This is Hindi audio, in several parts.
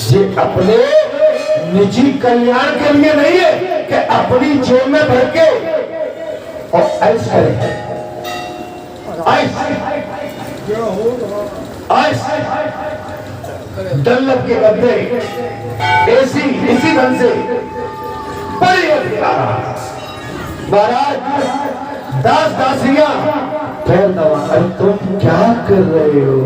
ये अपने निजी कल्याण के लिए नहीं है कि अपनी जेब में भर के और ऐश करें। डल्लब के गद्दे एसी इसी ढंग से महाराज दास दासियां फिर दवा। अरे तुम क्या कर रहे हो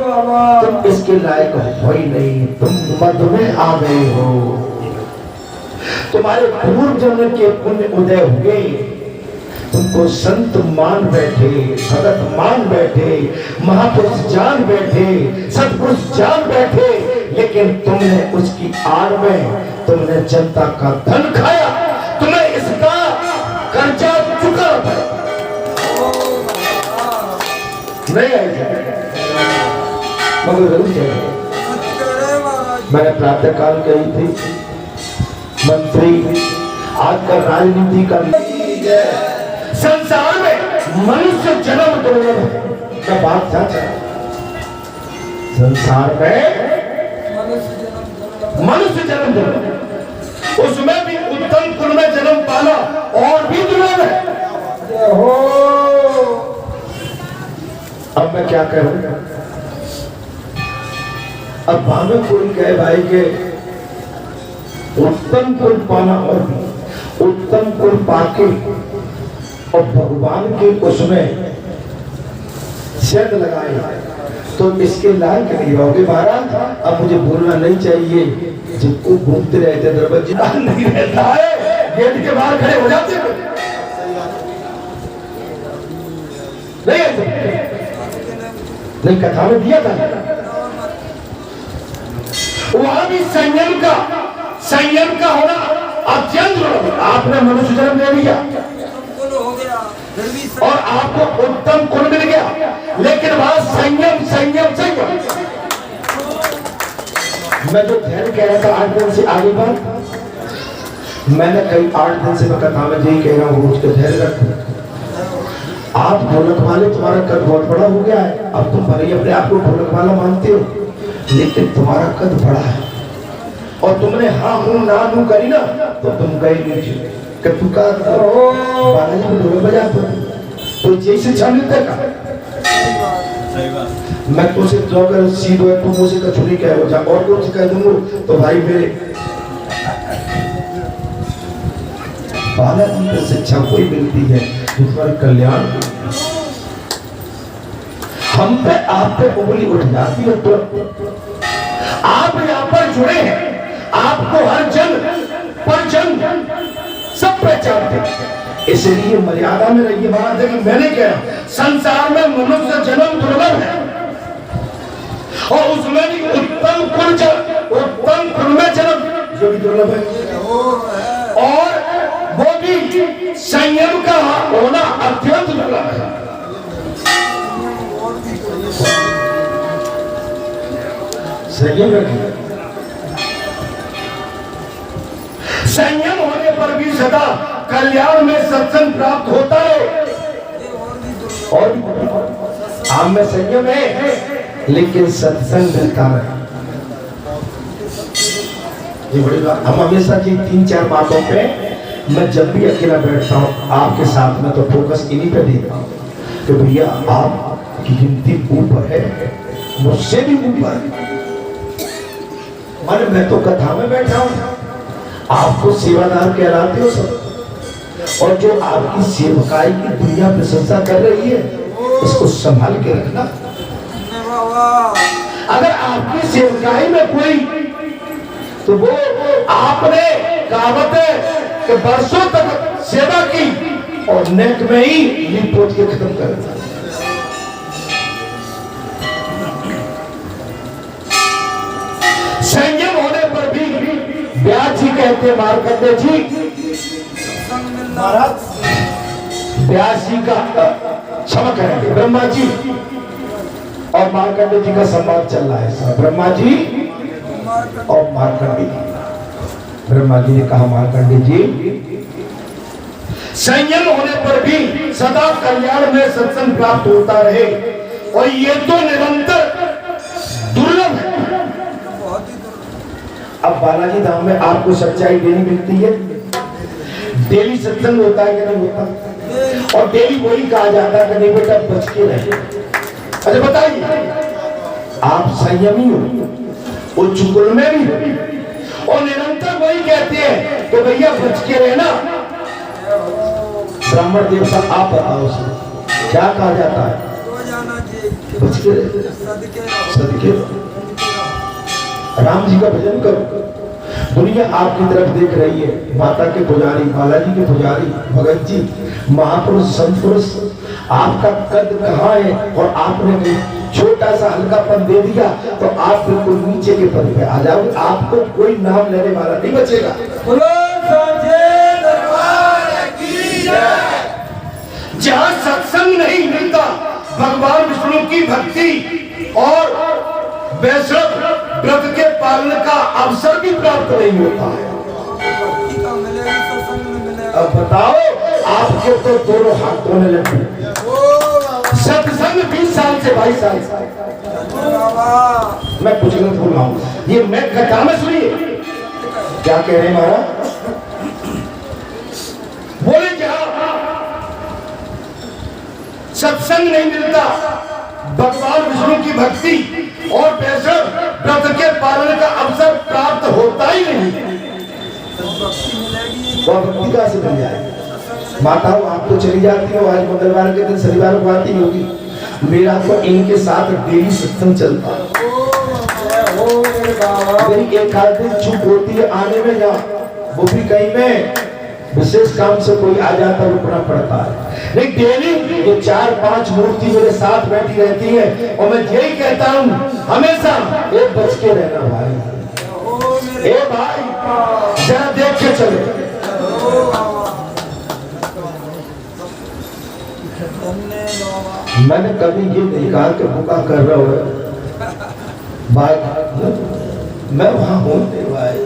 बाबा? तुम इसके लायक हो ही नहीं, तुम मद में आ गए हो। तुम्हारे पूर्व जन्म के पुण्य उदय हुए, तुमको संत मान बैठे, भगत मान बैठे, महापुरुष जान बैठे, सतपुरुष जान बैठे, लेकिन तुमने उसकी आड़ में तुमने जनता का धन खाया, तुम्हें इसका कर्जा चुका नहीं आएगा मगर जरूर चाहिए। मैंने प्रातः काल कही थी मंत्री आजकल राजनीति का संसार में मनुष्य जन्म दुर्लभ का बात चाहता है। संसार में मनुष्य जन्म दुर्लभ, उसमें भी उत्तम कुल में जन्म पाना और भी दुर्लभ है। अब मैं क्या करूं? अब भावे कोई कहे भाई के उत्तम कुल पाना और भी उत्तम कुल पाके और भगवान के उसमें शर्त लगाए तो इसके लायक नहीं रहोगे महाराज। अब मुझे बोलना नहीं चाहिए, जिनको घूमते रहते दरवाजा नहीं रहता है, गेट के बाहर खड़े हो जाते हैं। नहीं कथा में दिया था वहां भी संयम का होना अत्यंत जरूरी। आपने मनुष्य जन्म ले लिया और आपको उत्तम कुल मिल गया, लेकिन वहां संयम संयम संयम। मैं जो धैर्य कह रहा था 8 दिन से आगे बात, मैंने कई 8 दिन से मैं कथा में यही कह रहा हूँ, उसके धैर्य रखो। आप ढोलक वाले, तुम्हारा कद बहुत बड़ा हो गया है। अब तुम भले अपने आप को ढोलक वाला मानते हो, लेकिन तुम्हारा कद बड़ा है और तुमने हाँ हूं ना हूं करी ना तो तुम गए नीचे। तू का बालाजी को ढोलक बजाते तो जैसे छानते का मैं तुझसे जो कर सीधो तू मुझे कछुरी कह हो जा और कुछ कह दूंगा तो भाई मेरे बालाजी की शिक्षा कोई मिलती है ईश्वर कल्याण। हम पे आप पे उंगली उठ जाती है तो आप यहाँ पर जुड़े हैं, आपको हर जन पर जन सब पहचानते, इसलिए मर्यादा में रहिए। बात देखिए मैंने कहा संसार में मनुष्य जन्म दुर्लभ है और उसमें भी उत्तम कुल में जन्म जो भी दुर्लभ है और वो भी संयम का होना अत्यंत दुर्लभ है। संयम रखिए। संयम होने पर भी सदा कल्याण में सत्संग प्राप्त होता है और आप में संयम है लेकिन सत्संग मिलता है। ये बड़ी बात। हम हमेशा जी 3-4 बातों पे मैं जब भी अकेला बैठता हूँ आपके साथ में तो फोकस इन्हीं पे देता हूँ कि भैया आपकी गिनती ऊपर है, मुझसे भी ऊपर है। माने मैं तो कथा में बैठा हूँ, आपको सेवादार कहलाते हो सब, और जो आपकी सेवकाई की दुनिया प्रशंसा कर रही है इसको संभाल के रखना। अगर आपकी सेवकाई में कोई तो वो आपने कहावत है कि वर्षों तक सेवा की और नेट में ही लिपोच के खत्म कर दिया। संयम होने पर भी व्यास जी कहते मार्कंडेय जी, महाराज व्यास जी का क्षमा करेंगे, ब्रह्मा जी और मार्कंडेय जी का संवाद चल रहा है। ब्रह्मा जी और मार्कंडेय। ब्रह्मा जी ने कहा मार्कंडेय जी संयम होने पर भी सदा कल्याण में सत्संग प्राप्त होता रहे और ये तो निरंतर दुर्लभ है। अब बालाजी धाम में आपको सच्चाई डेली मिलती है, डेली सत्संग होता है कि नहीं होता, और डेली वही कहा जाता है कि नहीं बेटा बच के रहे। अच्छा बताइए, आप संयमी हो, वो चुगल में भी हो, और निरंतर वही कहते हैं कि भैया बच के रहना। ब्राह्मण देवता आप बताओ क्या कहा जाता है? बच के रहे, सदके राम जी का भजन करो। दुनिया आपकी तरफ देख रही है, माता के पुजारी, बालाजी के पुजारी, भगत जी, महापुरुष, संत पुरुष, आपका कद कहाँ है? और आपने छोटा सा हल्कापन दे दिया तो आप बिल्कुल नीचे के पद पे आ जाओगे, आपको कोई नाम लेने वाला नहीं बचेगा। जहाँ सत्संग नहीं मिलता, भगवान विष्णु की भक्ति और वैष्णव व्रत के पालन का अवसर भी प्राप्त नहीं होता है। अब बताओ, आपके तो दोनों हाथ धोने लगे। सत्संग 20 साल से 22 साल से मैं कुछ गलत बोल रहा हूँ, ये मैं कथा में सुनिए क्या कह रहे हैं महाराज। बोले जहां सत्संग नहीं मिलता, भगवान विष्णु की भक्ति और वैष्णव व्रत के पालन का अवसर प्राप्त होता ही नहीं, वह भक्ति का से मिल जाएगी। माताओं आप तो चली जाती हो, आज मंगलवार के दिन शनिवार को आती होगी, मेरा तो इनके साथ डेली सत्संग चलता है। मेरी एक आध दिन छूट होती है आने में, या वो भी कहीं में विशेष काम से कोई आ जाता रुकना पड़ता है। नहीं, डेली ये 4-5 मूर्ति मेरे साथ बैठी रहती है, और मैं यही कहता हूँ हमेशा, एक बच के रहना भाई, ए भाई जरा देख के चलो। मैंने कभी ये नहीं कहा कि भूखा कर रहा हो भाई, मैं वहां हूं भाई,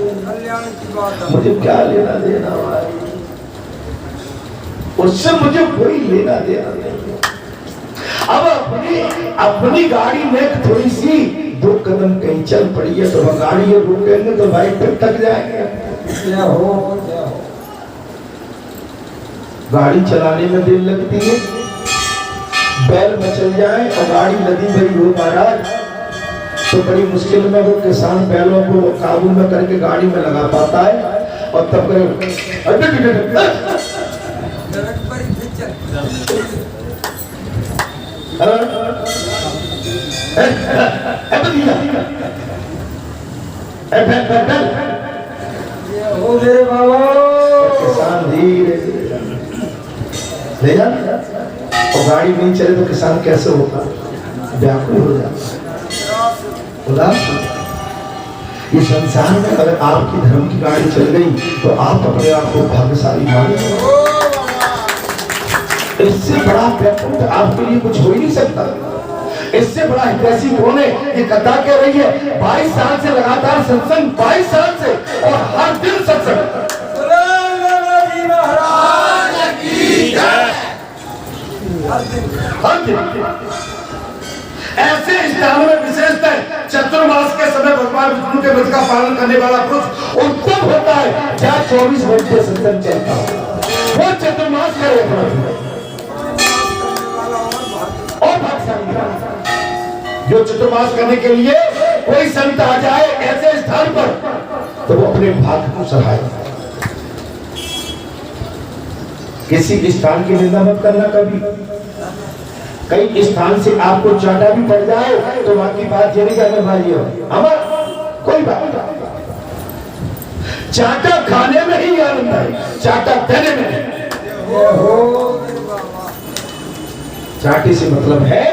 मुझे क्या लेना देना भाई, उससे मुझे कोई लेना देना नहीं। अब अपनी गाड़ी में थोड़ी सी 2 कदम कहीं चल पड़ी है तो वह गाड़ी रुकेंगे तो भाई फिर थक जाएंगे। क्या हो गाड़ी चलाने में देर लगती है, बैल मचल जाए और गाड़ी लदी भरी हो महाराज तो बड़ी मुश्किल में वो किसान बैलों को काबू में करके गाड़ी में लगा पाता है, और तब किसान धीरे ले जा, और गाड़ी नहीं चले तो किसान कैसे होगा, व्याकुल हो जाता। ये संसार में अगर आपकी धर्म की गाड़ी चल गई तो आप अपने आप को भाग्यशाली मानिए। इससे बड़ा व्यक्तित्व आपके लिए कुछ हो ही नहीं सकता। इससे बड़ा हितैषी कौन है? ये कथा कह रही है 22 साल से लगातार सत्संग, 22 साल से, और हर दिन सत्संग। हर दिन ऐसे स्थान में विशेषतः चतुर्मास के समय भगवान विष्णु के व्रत का पालन करने वाला पुरुष उत्तम होता है, जहाँ 24 घंटे सत्संग चलता है, वो चतुर्मास करे और भागशाली। जो चतुर्मास करने के लिए कोई संत आ जाए ऐसे स्थान पर तो वो अपने भाग्य को सराहे। किसी स्थान की निंदा मत करना कभी। कई स्थान से आपको चाटा भी पड़ जाए तो वहां की बात ये नहीं करना भाई, हमारा कोई बात नहीं। चाटा खाने में ही आनंद है, चाटा देने में नहीं। चाटे से मतलब है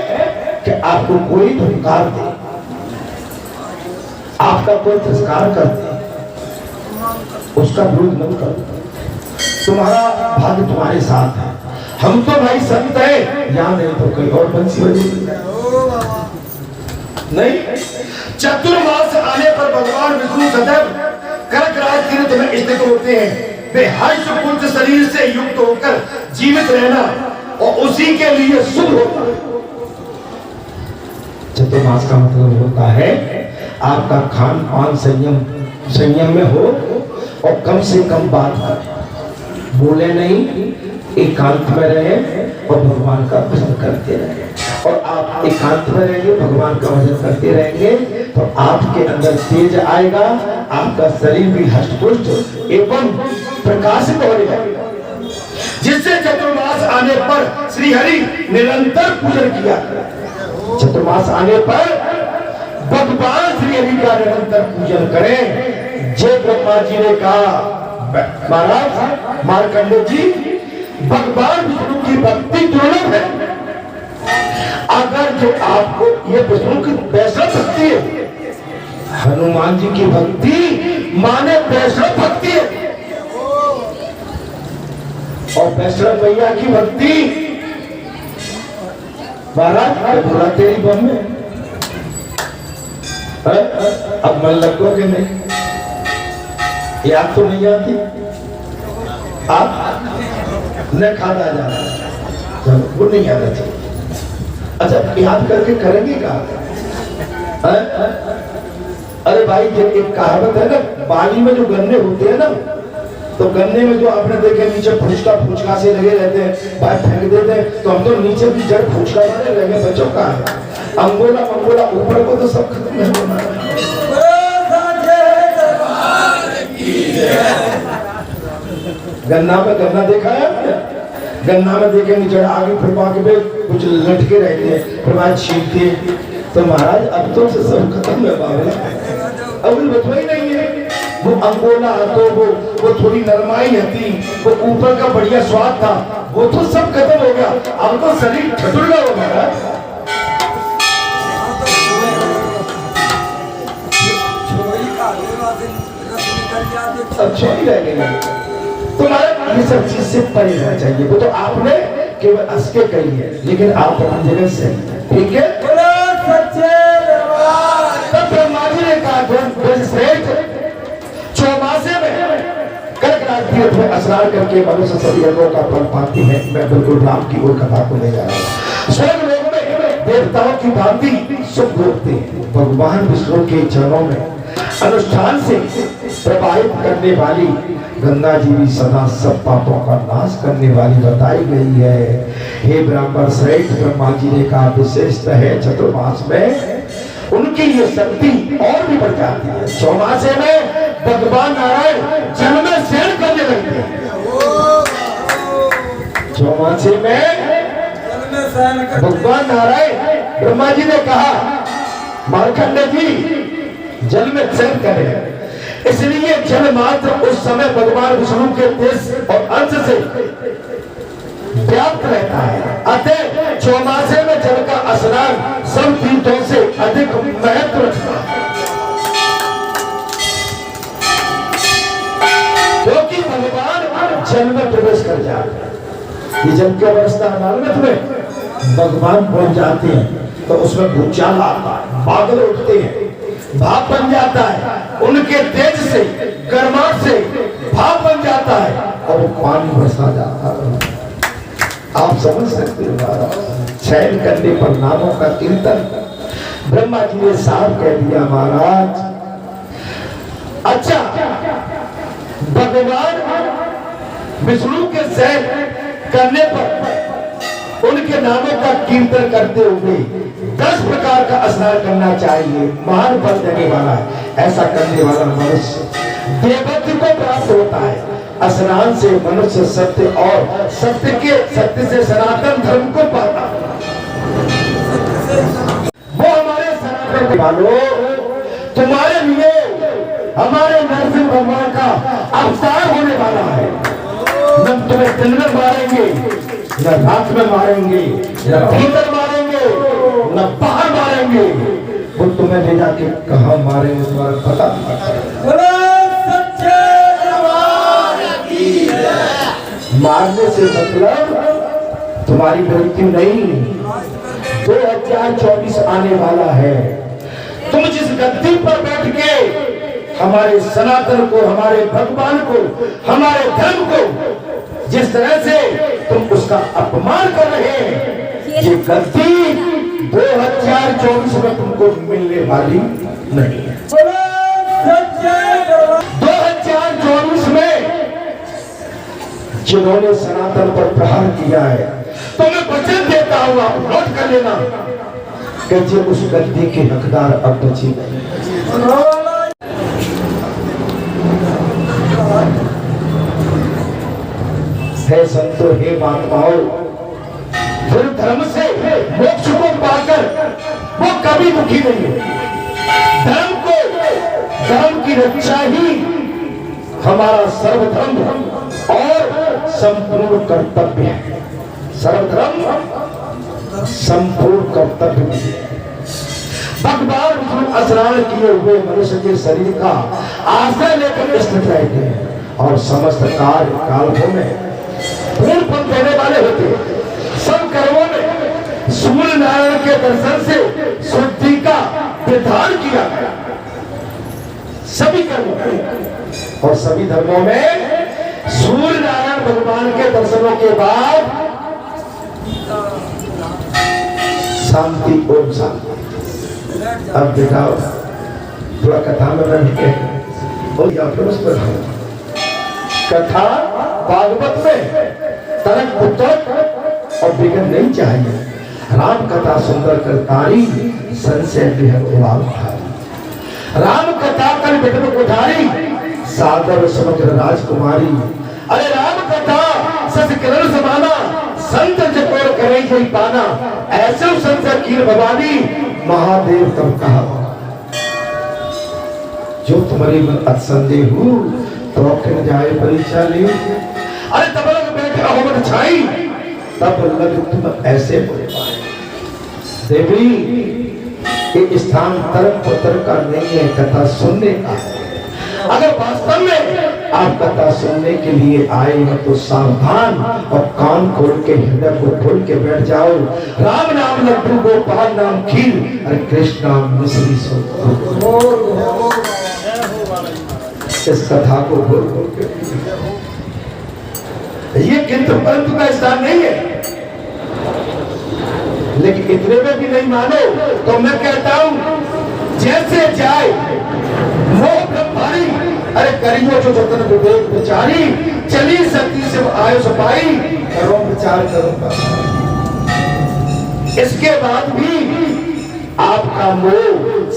कि आपको कोई धुनकार दे, आपका कोई तिरस्कार कर दे, उसका विरोध मत करो, तुम्हारा भाग्य तुम्हारे साथ है। हम तो भाई संत है, यहाँ नहीं तो कोई और बंसी बजेगी नहीं। चतुर्मास आने पर भगवान विष्णु सदैव कर्क राज तीर्थ में स्थित होते हैं। वे हर्ष पुंज शरीर से युक्त होकर जीवित रहना और उसी के लिए शुभ होता है। चतुर्मास का मतलब होता है आपका खान पान संयम संयम में हो और कम से कम बात करें, बोले नहीं, एकांत में रहे और भगवान का भजन करते रहे। और आप एकांत में रहेंगे, भगवान का भजन करते रहेंगे तो आपके अंदर तेज आएगा, आपका शरीर भी हष्टपुष्ट एवं प्रकाशित होने लगेगा, जिससे चतुर्मास आने पर श्री हरि निरंतर पूजन किया। चतुर्मास आने पर भगवान श्री हरि का निरंतर पूजन करें। जय ब्रह्मा जी ने कहा, महाराज मार्कंडेय जी, भगवान विष्णु की भक्ति दुर्लभ है। अगर जो आपको ये विष्णु की वैष्णव भक्ति है, हनुमान जी की भक्ति माने वैष्णव भक्ति है, और वैष्णव मैया की भक्ति महाराज बोला तेरी बम में अब मन लगोगे नहीं, याद तो नहीं आती, आप न खाना जाना वो नहीं आना चाहिए। अच्छा याद करके करेंगे क्या? अरे भाई जब एक कहावत है ना, बाली में जो गन्ने होते हैं ना, तो गन्ने में जो आपने देखे नीचे फुचका से लगे रहते हैं, भाई फेंक देते हैं, तो हम तो नीचे भी जड़ फुचका वाले लगे, बच्चों का है अंगोला मंगोला, ऊपर को तो सब खत्म है। गन्ना में गन्ना देखा है आपने? गन्ना में देखे नीचे आगे फिर बाकी पे कुछ लटके रहते हैं, फिर बाद छीनते, तो महाराज अब तो से सब खत्म है बाबा, अब बचवा ही नहीं है। वो अंगोला तो वो थोड़ी नरमाई थी, वो ऊपर का बढ़िया स्वाद था, वो तो सब खत्म हो गया, अब तो शरीर ठठुरगा हो गया। अच्छा ही रह गया तुम्हारा, ये सब चीज से परे रहना चाहिए। वो तो आपने केवल हंस के कही है, लेकिन आप अपनी जगह से ठीक है। तब ब्रह्मा जी ने कहा चौमासे में कर्कराज तीर्थ में स्नान करके मनुष्य सभी यज्ञों का फल पाती है। मैं बिल्कुल राम की ओर कथा को ले जा रहा हूँ। स्वर्ग लोक में देवताओं की भांति सुख भोगते हैं। भगवान विष्णु के चरणों में अनुष्ठान से प्रवाहित करने वाली गंगा जी भी सदा सब पापों का नाश करने वाली बताई गई है। हे ब्राह्मण श्रेष्ठ, ब्रह्मा जी ने कहा विशेषत है चतुर्मास में उनकी ये शक्ति और भी बढ़ जाती है। चौमासे में भगवान नारायण जल में शयन करने लगते हैं। चौमासे में भगवान नारायण, ब्रह्मा जी ने कहा मार्कंडेय जी जल में शयन करें, इसलिए जल मात्र उस समय भगवान विष्णु के तेज और अंश से व्याप्त रहता है। अतः चौमासे में जल का स्नान सब तीर्थों से अधिक महत्व रखता है, क्योंकि भगवान जल में प्रवेश कर जाते हैं। ये जल की अवस्था अनालत में भगवान पहुंच जाते हैं तो उसमें भूचाल आता है, बादल उठते हैं, भाप बन जाता है, उनके तेज से गर्माहट से भाप बन जाता है और पानी बरसा जाता है। आप समझ सकते हो महाराज, शयन करने पर नामों का कीर्तन ब्रह्मा जी ने साफ कह दिया महाराज। अच्छा, भगवान विष्णु के शयन करने पर उनके नामों का कीर्तन करते हुए 10 प्रकार का स्नान करना चाहिए। महान फल देने वाला है, ऐसा करने वाला मनुष्य देवत्व को प्राप्त होता है। स्नान से मनुष्य सत्य और सत्य से सनातन धर्म को पाता है। वो हमारे सनातन वालों, तुम्हारे लिए हमारे नरसिंह भगवान का अवतार होने वाला है। न तुम्हें दिन में मारेंगे, न रात में मारेंगे, न भीतर मारेंगे, न बाहर मारेंगे। वो तुम्हें ले जाके कहाँ मारेंगे तुम्हारा पता नहीं। मारने से मतलब तुम्हारी मृत्यु नहीं। 2024 आने वाला है। तुम जिस गद्दी पर बैठ के हमारे सनातन को, हमारे भगवान को, हमारे धर्म को जिस तरह से तुम उसका अपमान कर रहे हैं, ये गद्दी 2024 में तुमको मिलने वाली नहीं है। जिन्होंने सनातन पर प्रहार किया है, तो मैं वचन देता हूं, आप नोट कर लेना कि जो उस गद्दी के हकदार अब बचे नहीं। हे संतो, हे महात्माओं, फिर धर्म से मोक्ष को पाकर वो कभी दुखी नहीं है। धर्म की रक्षा ही हमारा सर्वधर्म और संपूर्ण कर्तव्य है। सर्वधर्म संपूर्ण कर्तव्य है। भगवान स्नान किए हुए मनुष्य के शरीर का आश्रय लेकर स्थित रहते हैं और समस्त कार्य कालों में पूर्ण फल देने वाले होते हैं। सब कर्मों में सूर्य नारायण के दर्शन से शुद्धि का विधान किया गया। सभी कर्मों में और सभी धर्मों में सूर्य नारायण भगवान के दर्शनों के बाद शांति ओम शांति। अब दिखाओ थोड़ा कथा में बैठ के और या फिर उस पर कथा भागवत में तरक पुस्तक और बिगड़ नहीं चाहिए। राम कथा सुंदर करतारी संशय राम कथा कर बिगड़ कोठारी सादर समग्र राजकुमारी। अरे राम कथा सच किरण समाना संत चकोर करे कोई पाना। ऐसे संत कीर भवानी महादेव तब कहा जो तुम्हारी मन असंदेह हो तो किन जाए परीक्षा ले। अरे तब लग बैठे हो मन छाई तब लग तुम ऐसे बोले देवी ये स्थान तरफ पुत्र का नहीं है, कथा सुनने का है। अगर वास्तव में आप कथा सुनने के लिए आए हो तो सावधान और कान खोल के हृदय को खोल के बैठ जाओ। राम नाम लड्डू गोपाल नाम खीर और कृष्ण नाम मिश्री सो। इस कथा को बोल बोल के ये किंतु परंतु का स्थान नहीं है। लेकिन इतने में भी नहीं मानो तो मैं कहता हूं जैसे जाए मोह ब्रह्मारी। अरे करियो जो जतन विवेक विचारी चली सती से आयुष पाई करो विचार करूंगा। इसके बाद भी आपका मोह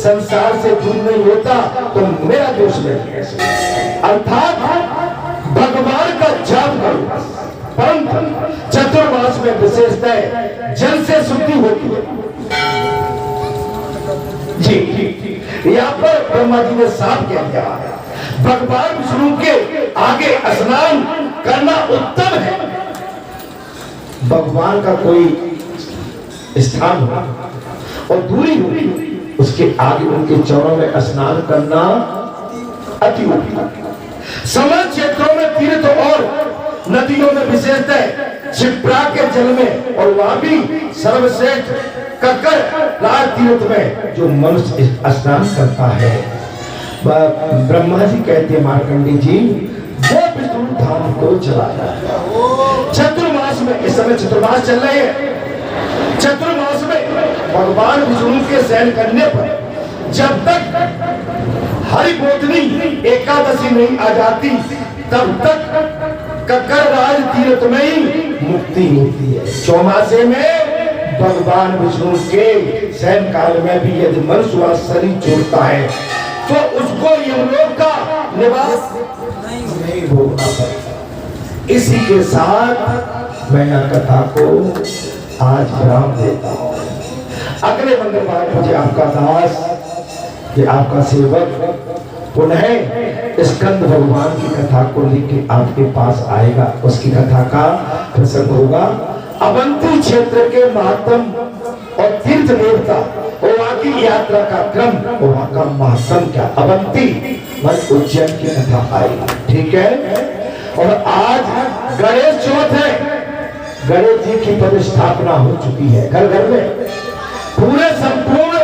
संसार से दूर नहीं होता तो मेरा दोष नहीं है। अर्थात भगवान का जाप करो। परंतु चतुर्मास में विशेषता है जल से शुद्धि होती है। जी यहाँ पर ब्रह्मा जी ने साफ कह दिया भगवान विष्णु के आगे स्नान करना उत्तम है। भगवान का कोई स्थान हो और दूरी हो उसके आगे उनके चरणों में स्नान करना अति उत्तम। समस्त क्षेत्रों में तीर्थ और नदियों में विशेषता है क्षिप्रा के जल में और वहां भी सर्वश्रेष्ठ कक्कर राज तीर्थ में जो मनुष्य स्नान करता है। ब्रह्मा जी कहते हैं मार्कंडी जी वो विष्णु धाम को चलाया चतुर्मास में। इस समय चतुर्मास चल रहे हैं। चतुर्मास में भगवान विष्णु के शयन करने पर जब तक हरिबोधनी एकादशी नहीं आ जाती तब तक कक्कर राज तीर्थ में ही मुक्ति होती है। चौमासे में भगवान विष्णु के शयन काल में भी यदि मनुष्य शरीर छोड़ता है तो उसको यमलोक का निवास नहीं भोगना पड़ता। इसी के साथ मैं यह कथा को आज विराम देता हूँ। अगले मंगलवार मुझे आपका दास ये आपका सेवक पुनः स्कंद भगवान की कथा को लेकर आपके पास आएगा। उसकी कथा का प्रसंग होगा अवंती क्षेत्र के महात्म और तीर्थ देवता और वहां की यात्रा का क्रम और वहां का महात्म क्या। अवंती मन उज्जैन की कथा आएगी, ठीक है। और आज गणेश चौथ है। गणेश जी की प्रतिष्ठापना हो चुकी है घर घर में, पूरे संपूर्ण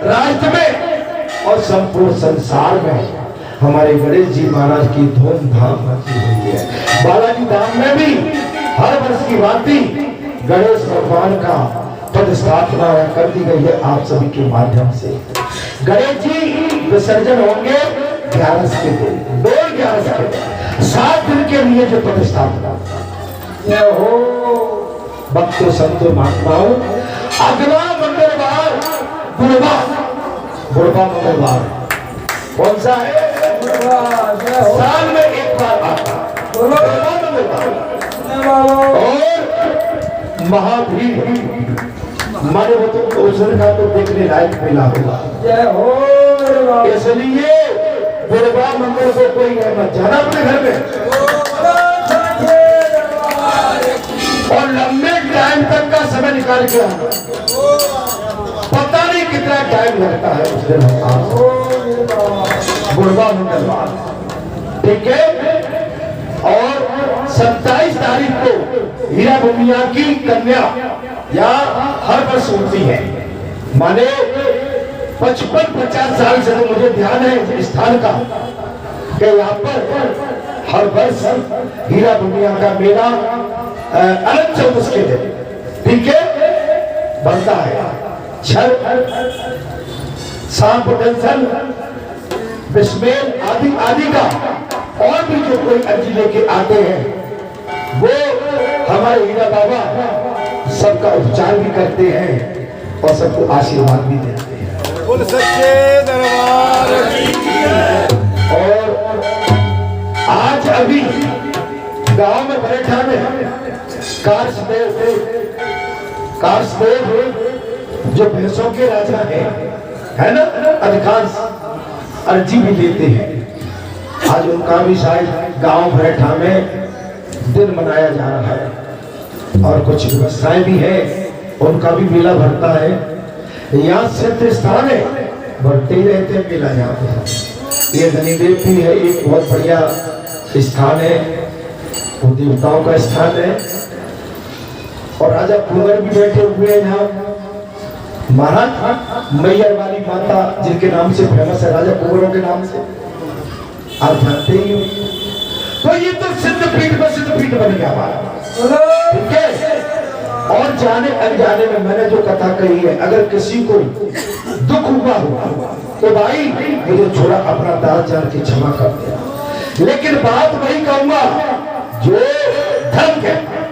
राष्ट्र में और संपूर्ण संसार में हमारे गणेश जी महाराज की धूमधाम मची हुई है। बालाजी धाम में भी हर वर्ष की भांति गणेश भगवान का प्रतिष्ठापना कर दी गई है आप सभी के माध्यम से। गणेश जी विसर्जन होंगे 11 के दिन, 2 11 के दिन, 7 दिन के लिए जो प्रतिष्ठापना जय हो भक्तों संतों महात्माओं, अगला मंगलवार बुढ़वा मंगलवार कौन सा है? साल में एक बार आता बुढ़वा मंगलवार। और महाभीड़ माने वो तो उस दिन का तो देखने लायक मेला होगा। जय हो इसलिए बुढ़वा मंगल को कोई मत जाना अपने घर में, और लंबे टाइम तक का समय निकाल के आना। पता नहीं कितना टाइम लगता है उस दिन बुढ़वा मंगलवार, ठीक है। और 27 तारीख को हीरा भूमिया की कन्या या हर वर्ष होती है, माने 55-50 साल से तो मुझे ध्यान है इस स्थान का कि यहाँ पर हर वर्ष हीरा भूमिया का मेला अनंत चौदस के दिन, ठीक है, बनता है। छठ, सांप दंसन, बिस्मेल आदि आदि का, और भी जो कोई अर्जी लेके आते हैं वो हमारे हीरा बाबा सबका उपचार भी करते हैं और सबको आशीर्वाद भी देते हैं। बोल सच्चे दरबार की। और आज अभी गांव में बैठा में कारसदेव जो भैंसों के राजा है ना, अधिकांश अर्जी भी देते हैं। आज उनका भी शायद गांव बैठा में दिन मनाया जा रहा है और कुछ व्यवस्थाएं भी है, उनका भी मेला भरता है। यहाँ सिद्ध स्थान है, बढ़ते ही रहते हैं मेला यहाँ पे। ये धनीदेव भी है, एक बहुत बढ़िया स्थान है, वो देवताओं का स्थान है। और राजा कुंवर भी बैठे हुए हैं यहाँ। महाराज मैयर वाली माता जिनके नाम से फेमस है, राजा कुंवरों के नाम से, आप जानते ही हो। तो ये तो सिद्धपीठ में सिद्धपीठ बन गया हमारा, ठीक है। और जाने अनजाने में मैंने जो कथा कही है, अगर किसी को दुख हुआ हो तो भाई मुझे छोड़ा अपना दास जान के क्षमा कर दिया। लेकिन बात वही कहूंगा जो धर्म कहता है,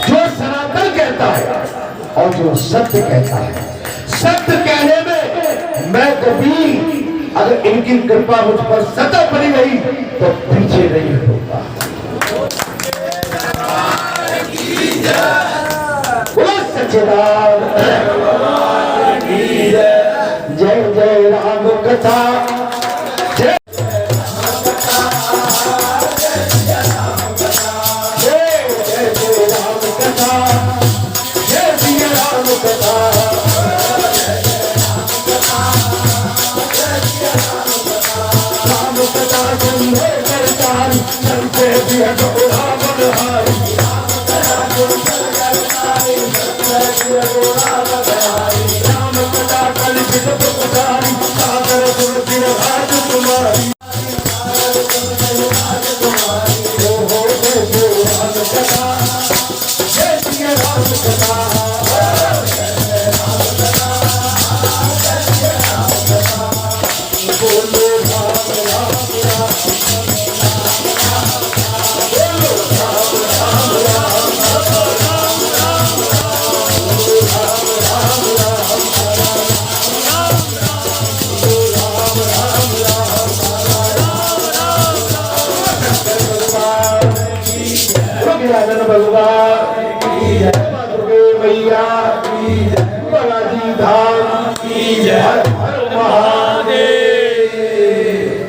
जो सनातन कहता है और जो सत्य कहता है। सत्य कहने में मैं कभी, अगर इनकी कृपा मुझ पर सतत बनी रही तो पीछे नहीं होगा। सच्चिदानंद जय जय राम कथा, जय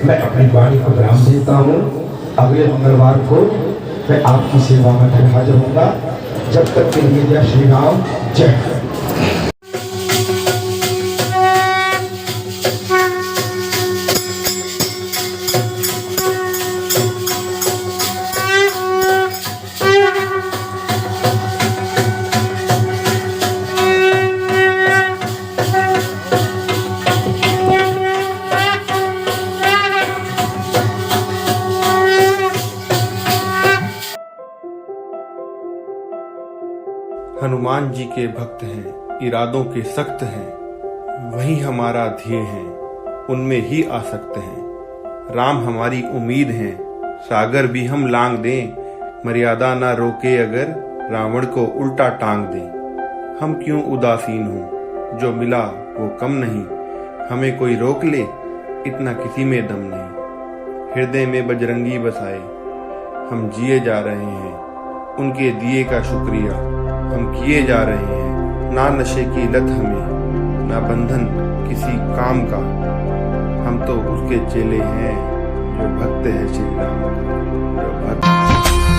मैं अपनी वाणी को विराम देता हूँ। अगले मंगलवार को मैं आपकी सेवा में फिर हाजिर होऊंगा। जब तक के लिए जय श्री राम, जय। हनुमान जी के भक्त हैं, इरादों के सख्त हैं, वही हमारा ध्येय है, उनमें ही आसक्त हैं। राम हमारी उम्मीद हैं, सागर भी हम लांग दें, मर्यादा ना रोके अगर रावण को उल्टा टांग दे। हम क्यों उदासीन हों, जो मिला वो कम नहीं। हमें कोई रोक ले, इतना किसी में दम नहीं। हृदय में बजरंगी बसाए हम जिए जा रहे हैं, उनके दिए का शुक्रिया हम किए जा रहे हैं। ना नशे की लत हमें, ना बंधन किसी काम का। हम तो उसके चेले हैं जो भक्त है श्री राम का, जो भक्त।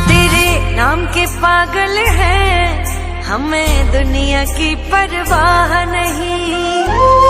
तेरे नाम के पागल हैं, हमें दुनिया की परवाह नहीं।